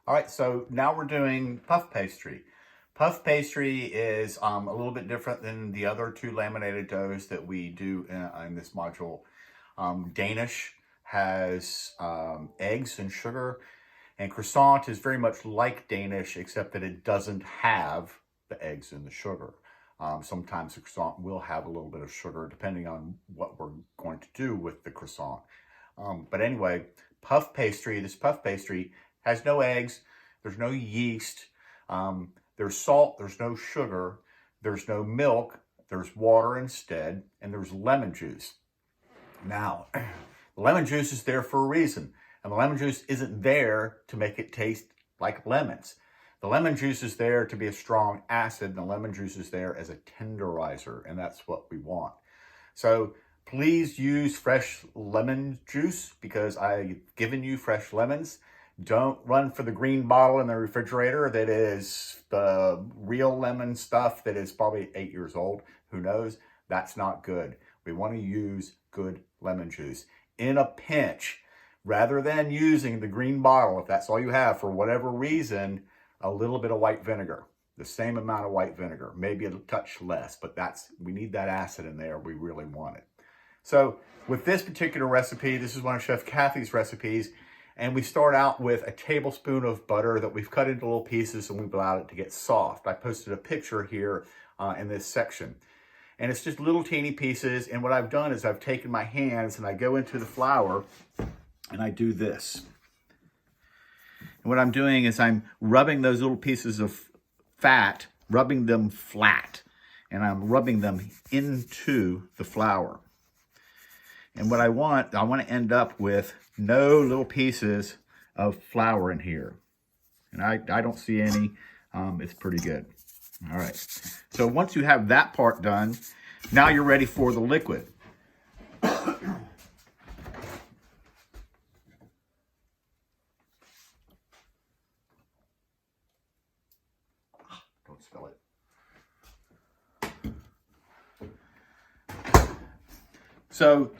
All right, so now we're doing puff pastry. Puff pastry is a little bit different than the other two laminated doughs that we do in this module. Danish has eggs and sugar, and croissant is very much like Danish, except that it doesn't have the eggs and the sugar. Sometimes the croissant will have a little bit of sugar, depending on what we're going to do with the croissant. But anyway, this puff pastry has no eggs, there's no yeast, there's salt, there's no sugar, there's no milk, there's water instead, and there's lemon juice. Now, the lemon juice is there for a reason, and the lemon juice isn't there to make it taste like lemons. The lemon juice is there to be a strong acid, and the lemon juice is there as a tenderizer, and that's what we want. So please use fresh lemon juice because I've given you fresh lemons. Don't run for the green bottle in the refrigerator that is the real lemon stuff that is probably 8 years old. Who knows? That's not good. We want to use good lemon juice. In a pinch, rather than using the green bottle, if that's all you have for whatever reason, a little bit of white vinegar. The same amount of white vinegar, maybe a touch less, but we need that acid in there. We really want it. So with this particular recipe, this is one of Chef Kathy's recipes, and we start out with a tablespoon of butter that we've cut into little pieces and we've allowed it to get soft. I posted a picture here in this section. And it's just little teeny pieces, and what I've done is I've taken my hands and I go into the flour and I do this. And what I'm doing is I'm rubbing those little pieces of fat, rubbing them flat, and I'm rubbing them into the flour. And what I want to end up with no little pieces of flour in here. And I don't see any. It's pretty good. All right. So once you have that part done, now you're ready for the liquid. Don't spill it. So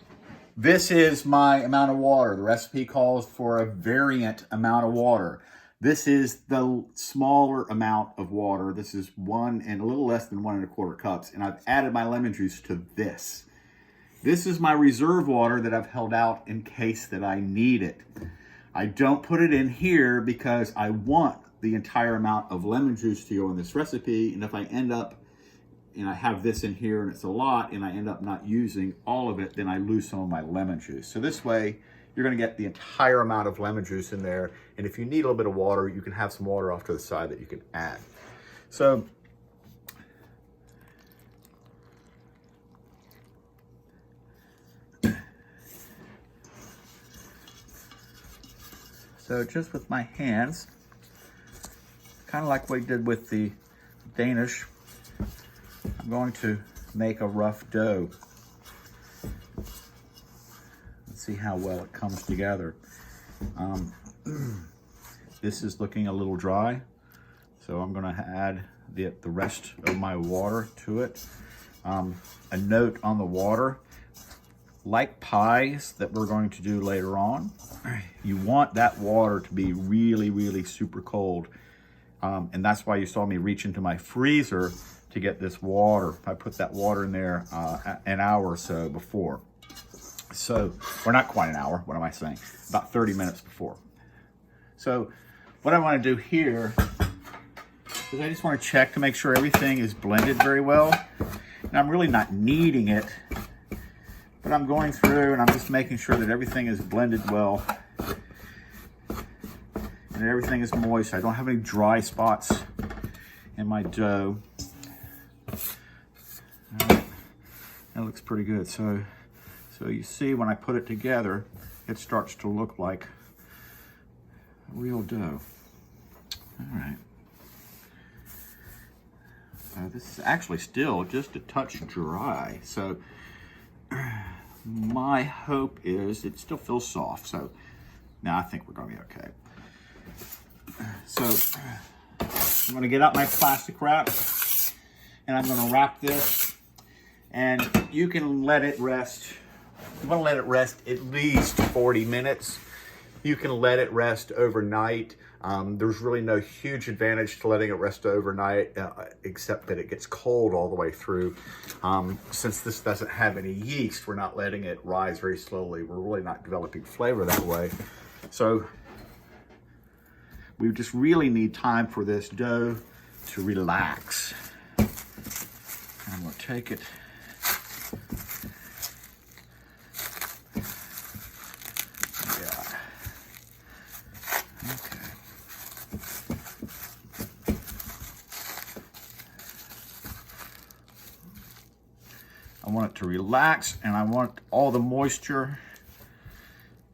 this is my amount of water. The recipe calls for a variant amount of water. This is the smaller amount of water. This is 1 and a little less than 1 1/4 cups. And I've added my lemon juice to this. This is my reserve water that I've held out in case that I need it. I don't put it in here because I want the entire amount of lemon juice to go in this recipe. And if I end up and I have this in here and it's a lot and I end up not using all of it, then I lose some of my lemon juice. So this way, you're gonna get the entire amount of lemon juice in there. And if you need a little bit of water, you can have some water off to the side that you can add. So just with my hands, kind of like what we did with the Danish, I'm going to make a rough dough. Let's see how well it comes together. This is looking a little dry, so I'm going to add the rest of my water to it. A note on the water, like pies that we're going to do later on, you want that water to be really, really super cold. And that's why you saw me reach into my freezer to get this water. I put that water in there an hour or so before. So, or not quite an hour, what am I saying? About 30 minutes before. So, what I want to do here is I just want to check to make sure everything is blended very well. And I'm really not kneading it, but I'm going through and I'm just making sure that everything is blended well and everything is moist. I don't have any dry spots in my dough. All right. That looks pretty good. So you see when I put it together, it starts to look like real dough. All right. This is actually still just a touch dry. So my hope is it still feels soft. So now I think we're going to be okay. So I'm going to get out my plastic wrap and I'm going to wrap this, and you can let it rest. You want to let it rest at least 40 minutes. You can let it rest overnight. There's really no huge advantage to letting it rest overnight, except that it gets cold all the way through. Since this doesn't have any yeast, we're not letting it rise very slowly. We're really not developing flavor that way. So we just really need time for this dough to relax. I'm gonna take it. I want it to relax, and I want all the moisture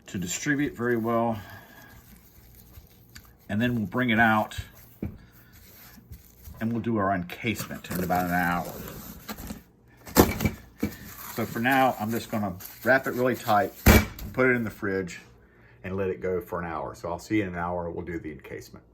to distribute very well. And then we'll bring it out and we'll do our encasement in about an hour. So for now, I'm just gonna wrap it really tight, put it in the fridge, and let it go for an hour. So I'll see you in an hour, we'll do the encasement.